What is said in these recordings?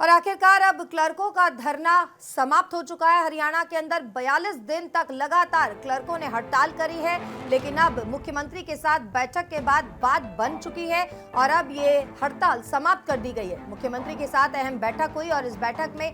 और आखिरकार अब क्लर्कों का धरना समाप्त हो चुका है। हरियाणा के अंदर 42 दिन तक लगातार क्लर्कों ने हड़ताल करी है, लेकिन अब मुख्यमंत्री के साथ बैठक के बाद बात बन चुकी है और अब ये हड़ताल समाप्त कर दी गई है। मुख्यमंत्री के साथ अहम बैठक हुई और इस बैठक में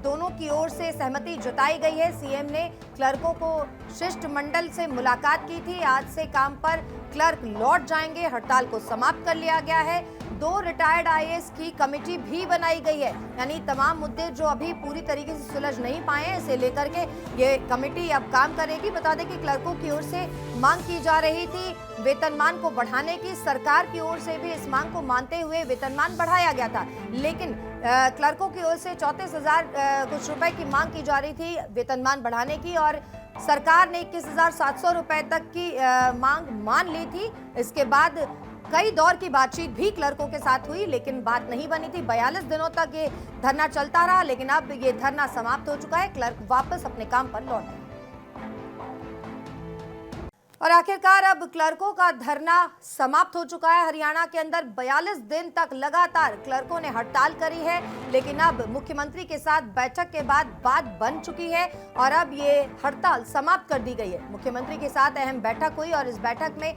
दोनों की ओर से सहमति जताई गई है। सीएम ने क्लर्कों को शिष्टमंडल से मुलाकात की थी। आज से काम पर क्लर्क लौट जाएंगे। हड़ताल को समाप्त कर लिया गया है। 2 रिटायर्ड आईएएस की कमेटी भी बनाई गई है, यानी तमाम मुद्दे जो अभी पूरी तरीके से सुलझ नहीं पाए हैं, इसे लेकर के ये कमेटी अब काम करेगी। बता दें कि क्लर्कों की ओर से मांग की जा रही थी वेतनमान को बढ़ाने की। सरकार की ओर से भी इस मांग को मानते हुए वेतनमान बढ़ाया गया था, लेकिन क्लर्कों की ओर से 34,000 कुछ रुपए की मांग की जा रही थी वेतनमान बढ़ाने की, और सरकार ने 21,700 रुपए तक की मांग मान ली थी। इसके बाद कई दौर की बातचीत भी क्लर्कों के साथ हुई, लेकिन बात नहीं बनी थी। 42 दिनों तक ये धरना चलता रहा, लेकिन अब ये धरना समाप्त हो चुका है। क्लर्क वापस अपने काम पर लौट गए। और आखिरकार अब क्लर्कों का धरना समाप्त हो चुका है। हरियाणा के अंदर 42 दिन तक लगातार क्लर्कों ने हड़ताल करी है, लेकिन अब मुख्यमंत्री के साथ बैठक के बाद बात बन चुकी है और अब ये हड़ताल समाप्त कर दी गई है। मुख्यमंत्री के साथ अहम बैठक हुई और इस बैठक में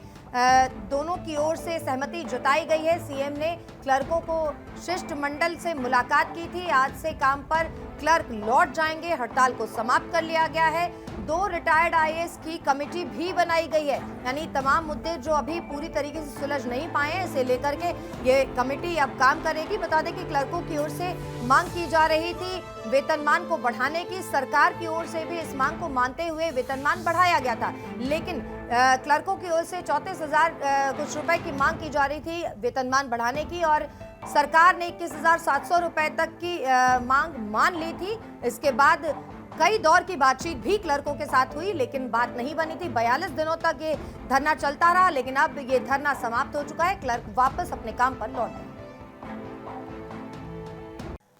दोनों की ओर से सहमति जताई गई है। सीएम ने क्लर्कों को शिष्टमंडल से मुलाकात की थी। आज से काम पर क्लर्क लौट जाएंगे। हड़ताल को समाप्त कर लिया गया है। 2 रिटायर्ड आईएएस की कमेटी भी बनाई गई है, यानी तमाम मुद्दे जो अभी पूरी तरीके से सुलझ नहीं पाए हैं, इसे लेकर के ये कमेटी अब काम करेगी। बता दें कि क्लर्कों की ओर से मांग की जा रही थी वेतनमान को बढ़ाने की। सरकार की ओर से भी इस मांग को मानते हुए वेतनमान बढ़ाया गया था, लेकिन क्लर्कों की ओर से 34,000 कुछ रुपए की मांग की जा रही थी वेतनमान बढ़ाने की, और सरकार ने 21,700 रुपए तक की मांग मान ली थी। इसके बाद कई दौर की बातचीत भी क्लर्कों के साथ हुई, लेकिन बात नहीं बनी थी। 42 दिनों तक ये धरना चलता रहा, लेकिन अब ये धरना समाप्त हो चुका है। क्लर्क वापस अपने काम पर लौट गए।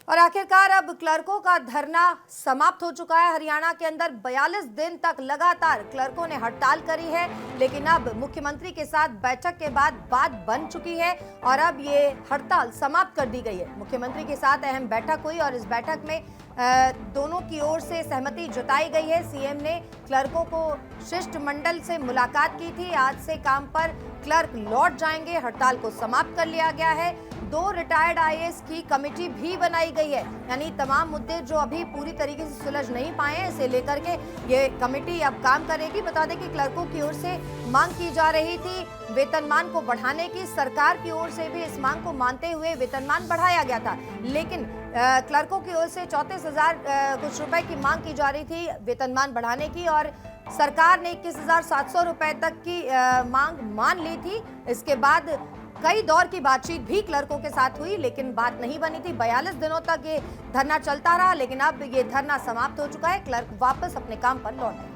और आखिरकार अब क्लर्कों का धरना समाप्त हो चुका है। हरियाणा के अंदर 42 दिन तक लगातार क्लर्कों ने हड़ताल करी है, लेकिन अब मुख्यमंत्री के साथ बैठक के बाद बात बन चुकी है और अब ये हड़ताल समाप्त कर दी गई है। मुख्यमंत्री के साथ अहम बैठक हुई और इस बैठक में दोनों की ओर से सहमति जताई गई है। सीएम ने क्लर्कों को शिष्टमंडल से मुलाकात की थी। आज से काम पर क्लर्क लौट जाएंगे। हड़ताल को समाप्त कर लिया गया है। 2 रिटायर्ड आईएएस की कमेटी भी बनाई गई है, यानी तमाम मुद्दे जो अभी पूरी तरीके से सुलझ नहीं पाए हैं, इसे लेकर के ये कमेटी अब काम करेगी। बता दें कि क्लर्कों की ओर से मांग की जा रही थी वेतनमान को बढ़ाने की। सरकार की ओर से भी इस मांग को मानते हुए वेतनमान बढ़ाया गया था, लेकिन क्लर्कों की ओर से 34,000 कुछ रुपए की मांग की जा रही थी वेतनमान बढ़ाने की, और सरकार ने 21,700 रुपए तक की मांग मान ली थी। इसके बाद कई दौर की बातचीत भी क्लर्कों के साथ हुई, लेकिन बात नहीं बनी थी। 42 दिनों तक ये धरना चलता रहा, लेकिन अब ये धरना समाप्त हो चुका है। क्लर्क वापस अपने काम पर लौट गए।